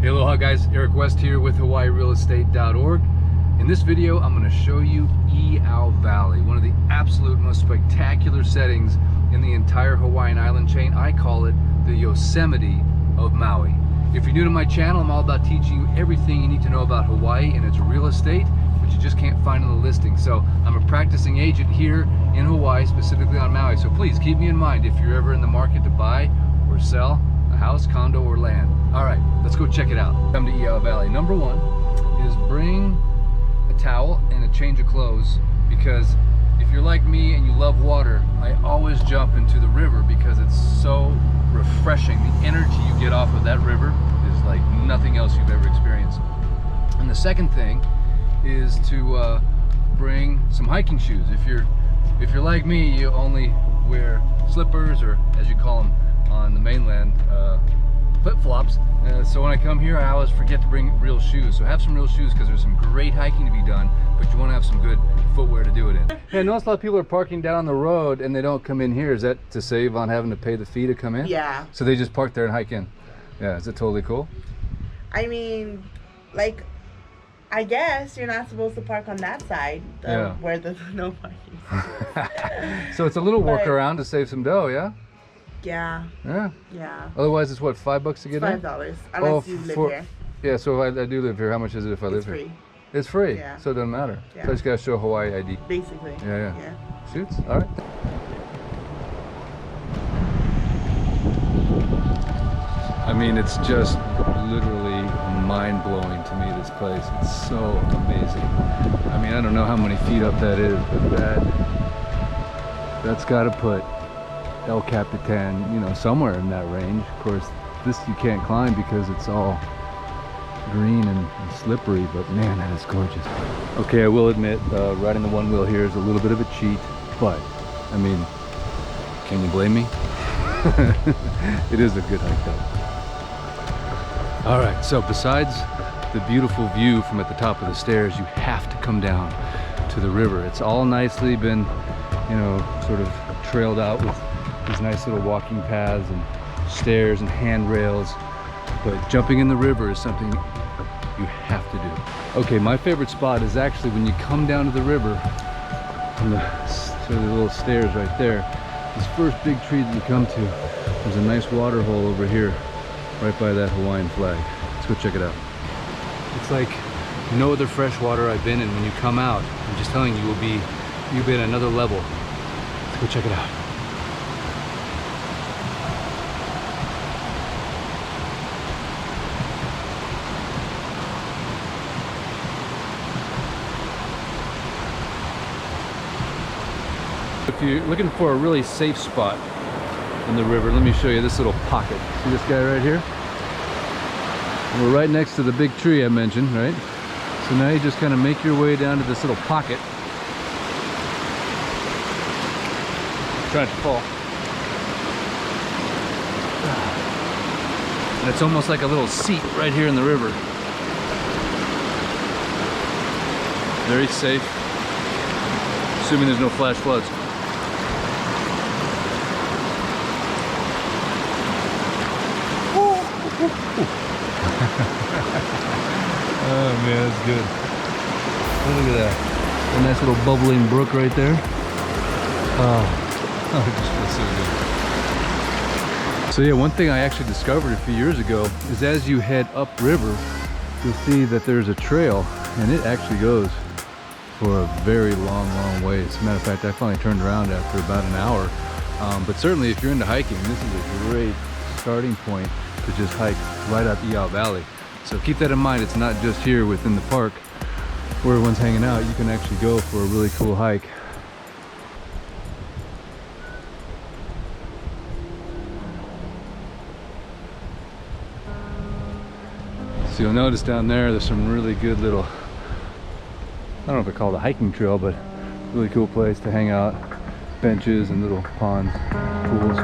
Hey, aloha guys, Eric West here with hawaiirealestate.org. In this video, I'm going to show you I'au Valley, one of the absolute most spectacular settings in the entire Hawaiian island chain. I call it the Yosemite of Maui. If you're new to my channel, I'm all about teaching you everything you need to know about Hawaii and its real estate, which you just can't find in the listing. So I'm a practicing agent here in Hawaii, specifically on Maui. So please keep me in mind if you're ever in the market to buy or sell a house, condo, or land. All right, let's go check it out. Come to I'au Valley. Number one is bring a towel and a change of clothes, because if you're like me and you love water, I always jump into the river because it's so refreshing. The energy you get off of that river is like nothing else you've ever experienced. And the second thing is to bring some hiking shoes. If you're like me, you only wear slippers, or as you call them on the mainland, flip-flops. So when I come here, I always forget to bring real shoes. So have some real shoes, because there's some great hiking to be done, but you want to have some good footwear to do it in. Yeah, I notice a lot of people are parking down the road and they don't come in here. Is that to save on having to pay the fee to come in? Yeah. So they just park there and hike in. Yeah, is it totally cool? I mean, like, I guess you're not supposed to park on that side where there's no parking. So it's a little workaround to save some dough, yeah? Yeah. Yeah. Yeah. Otherwise, it's what, $5 to get in? $5 unless you live here. Yeah. So if I do live here, how much is it if I live here? It's free. It's free. Yeah. So it doesn't matter. Yeah. So I just gotta show Hawaii ID. Basically. Yeah. Yeah. Shoots. All right. I mean, it's just literally mind-blowing to me, this place. It's so amazing. I mean, I don't know how many feet up that is, but that's got to put El Capitan, you know, somewhere in that range. Of course, this you can't climb because it's all green and slippery, but man, that is gorgeous. Okay, I will admit, riding the one wheel here is a little bit of a cheat, but I mean, can you blame me? It is a good hike though. All right, so besides the beautiful view from at the top of the stairs, you have to come down to the river. It's all nicely been, you know, sort of trailed out with these nice little walking paths and stairs and handrails, but jumping in the river is something you have to do. Okay, my favorite spot is actually when you come down to the river from the little stairs right there. This first big tree that you come to, there's a nice water hole over here right by that Hawaiian flag. Let's go check it out. It's like no other fresh water I've been in. When you come out, I'm just telling you, you'll be at another level. Let's go check it out. If you're looking for a really safe spot in the river, let me show you this little pocket. See this guy right here? We're right next to the big tree I mentioned, right? So now you just kind of make your way down to this little pocket. Trying to fall. And it's almost like a little seat right here in the river. Very safe, assuming there's no flash floods. Oh man, that's good. Oh, look at that. A nice little bubbling brook right there. Oh, it just feels so good. So yeah, one thing I actually discovered a few years ago is as you head upriver, you'll see that there's a trail, and it actually goes for a very long way. As a matter of fact, I finally turned around after about an hour. But certainly if you're into hiking, this is a great starting point to just hike right up I'au Valley. So keep that in mind. It's not just here within the park where everyone's hanging out. You can actually go for a really cool hike. So you'll notice down there's some really good little, I don't know if I call it a hiking trail, but really cool place to hang out. Benches and little ponds, pools.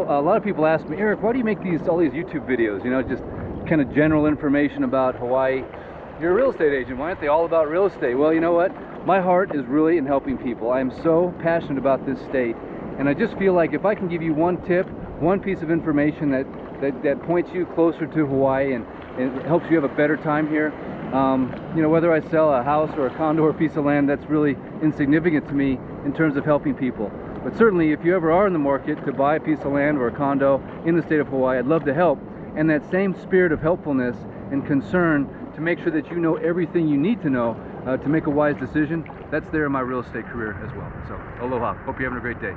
know, a lot of people ask me, Eric, why do you make all these YouTube videos? You know, just kind of general information about Hawaii. You're a real estate agent. Why aren't they all about real estate? Well, you know what? My heart is really in helping people. I am so passionate about this state, and I just feel like if I can give you one tip, one piece of information that points you closer to Hawaii and helps you have a better time here, you know, whether I sell a house or a condo or a piece of land, that's really insignificant to me in terms of helping people. But certainly, if you ever are in the market to buy a piece of land or a condo in the state of Hawaii, I'd love to help. And that same spirit of helpfulness and concern to make sure that you know everything you need to know to make a wise decision, that's there in my real estate career as well. So aloha. Hope you're having a great day.